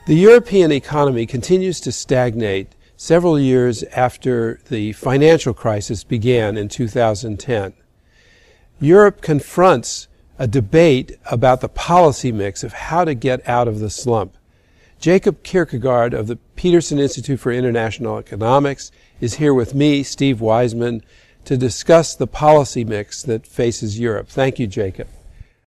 The European economy continues to stagnate several years after the financial crisis began in 2010. Europe confronts a debate about the policy mix of how to get out of the slump. Jacob Kirkegaard of the Peterson Institute for International Economics is here with me, Steve Wiseman, to discuss the policy mix that faces Europe. Thank you, Jacob.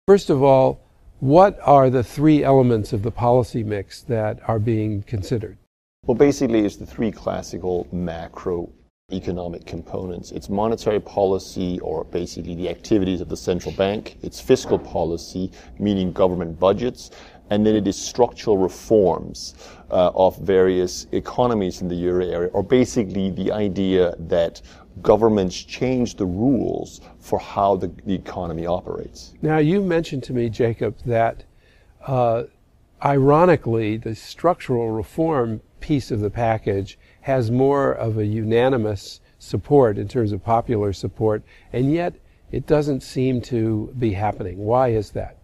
First of all, what are the three elements of the policy mix that are being considered? Well, basically, it's the three classical macroeconomic components. It's monetary policy, or basically the activities of the central bank. It's fiscal policy, meaning government budgets. And then it is structural reforms of various economies in the euro area, or basically the idea that governments change the rules for how the economy operates. Now, you mentioned to me, Jacob, that ironically, the structural reform piece of the package has more of a unanimous support in terms of popular support, and yet it doesn't seem to be happening. Why is that?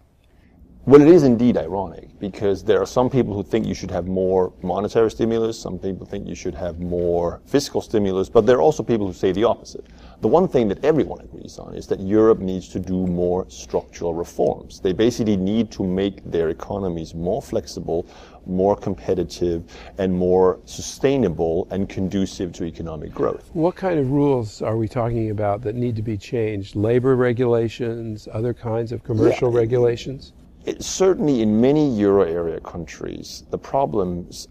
Well, it is indeed ironic, because there are some people who think you should have more monetary stimulus, some people think you should have more fiscal stimulus, but there are also people who say the opposite. The one thing that everyone agrees on is that Europe needs to do more structural reforms. They basically need to make their economies more flexible, more competitive, and more sustainable and conducive to economic growth. What kind of rules are we talking about that need to be changed? Labor regulations, other kinds of commercial regulations? Certainly in many euro area countries, the problems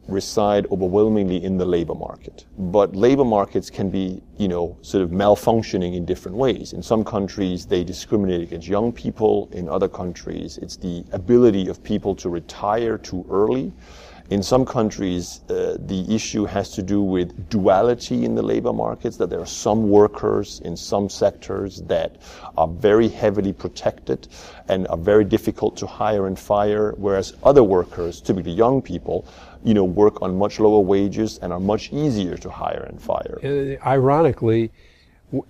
reside overwhelmingly in the labor market. But labor markets can be, sort of malfunctioning in different ways. In some countries, they discriminate against young people. In other countries, it's the ability of people to retire too early. In some countries, the issue has to do with duality in the labor markets, that there are some workers in some sectors that are very heavily protected and are very difficult to hire and fire, whereas other workers, typically young people, work on much lower wages and are much easier to hire and fire. Ironically,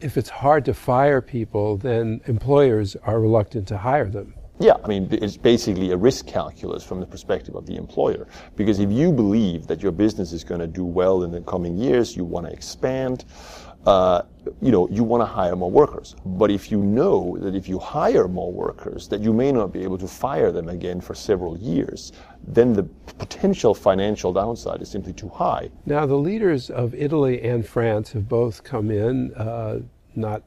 if it's hard to fire people, then employers are reluctant to hire them. Yeah, it's basically a risk calculus from the perspective of the employer. Because if you believe that your business is going to do well in the coming years, you want to expand, you want to hire more workers. But if you know that if you hire more workers, that you may not be able to fire them again for several years, then the potential financial downside is simply too high. Now, the leaders of Italy and France have both come in, not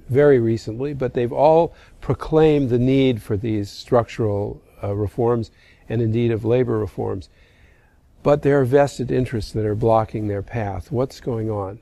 very recently, but they've all proclaimed the need for these structural reforms and indeed of labor reforms. But there are vested interests that are blocking their path. What's going on?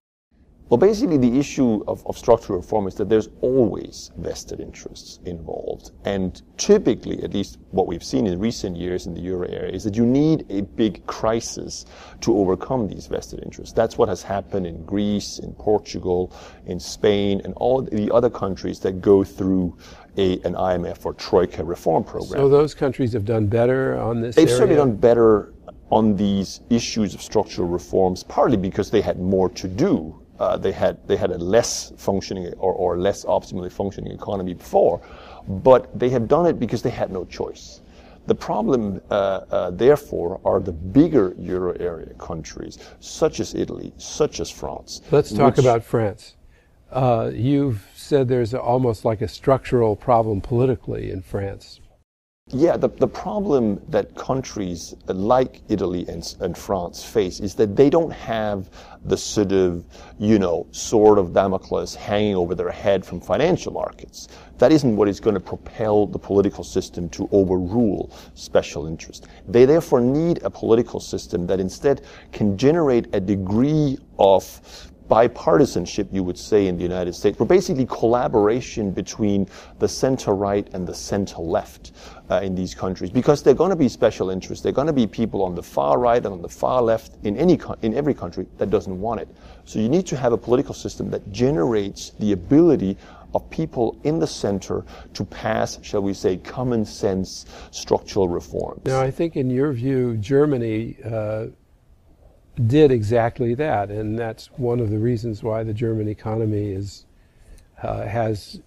Well, basically the issue of structural reform is that there's always vested interests involved. And typically, at least what we've seen in recent years in the euro area, is that you need a big crisis to overcome these vested interests. That's what has happened in Greece, in Portugal, in Spain, and all the other countries that go through an IMF or Troika reform program. So those countries have done better on this They've area? certainly done better on these issues of structural reforms, partly because they had more to do. They had a less functioning or less optimally functioning economy before, but they have done it because they had no choice. The problem, therefore, are the bigger euro area countries, such as Italy, such as France. Let's talk about France. You've said there's almost like a structural problem politically in France. Yeah, the problem that countries like Italy and France face is that they don't have the sort of, sword of Damocles hanging over their head from financial markets. That isn't what is going to propel the political system to overrule special interest. They therefore need a political system that instead can generate a degree of bipartisanship, you would say, in the United States, or basically collaboration between the center-right and the center-left in these countries, because they're going to be special interests. They're going to be people on the far right and on the far left in every country that doesn't want it. So you need to have a political system that generates the ability of people in the center to pass, shall we say, common sense structural reforms. Now, I think in your view, Germany did exactly that, and that's one of the reasons why the German economy has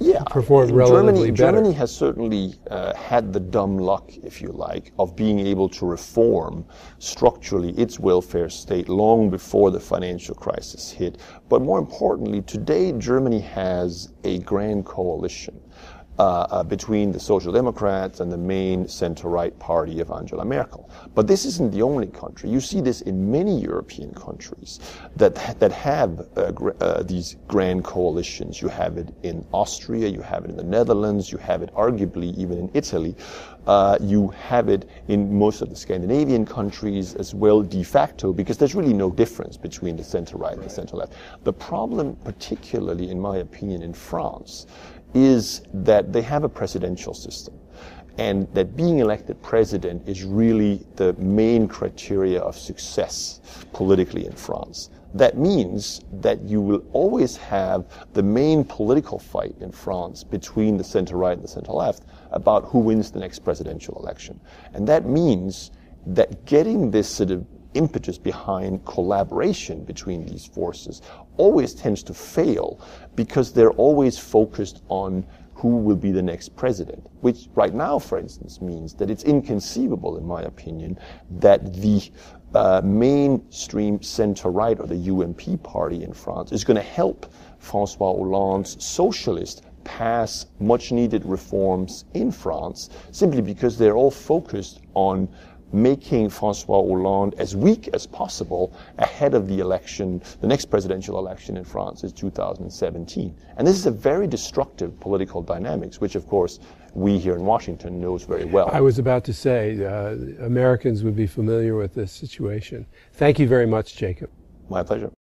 Yeah, performed relatively better. Germany has certainly had the dumb luck, if you like, of being able to reform structurally its welfare state long before the financial crisis hit. But more importantly, today Germany has a grand coalition between the Social Democrats and the main center-right party of Angela Merkel. But this isn't the only country. You see this in many European countries that have these grand coalitions. You have it in Austria, you have it in the Netherlands, you have it arguably even in Italy. You have it in most of the Scandinavian countries as well de facto, because there's really no difference between the center-right and the center-left. The problem, particularly in my opinion, in France, is that they have a presidential system, and that being elected president is really the main criteria of success politically in France. That means that you will always have the main political fight in France between the center-right and the center-left about who wins the next presidential election. And that means that getting this sort of impetus behind collaboration between these forces always tends to fail, because they're always focused on who will be the next president, which right now, for instance, means that it's inconceivable, in my opinion, that the mainstream center-right, or the UMP party in France, is going to help François Hollande's socialist pass much-needed reforms in France, simply because they're all focused on making François Hollande as weak as possible ahead of the election. The next presidential election in France is 2017. And this is a very destructive political dynamics, which of course we here in Washington knows very well. I was about to say, Americans would be familiar with this situation. Thank you very much, Jacob. My pleasure.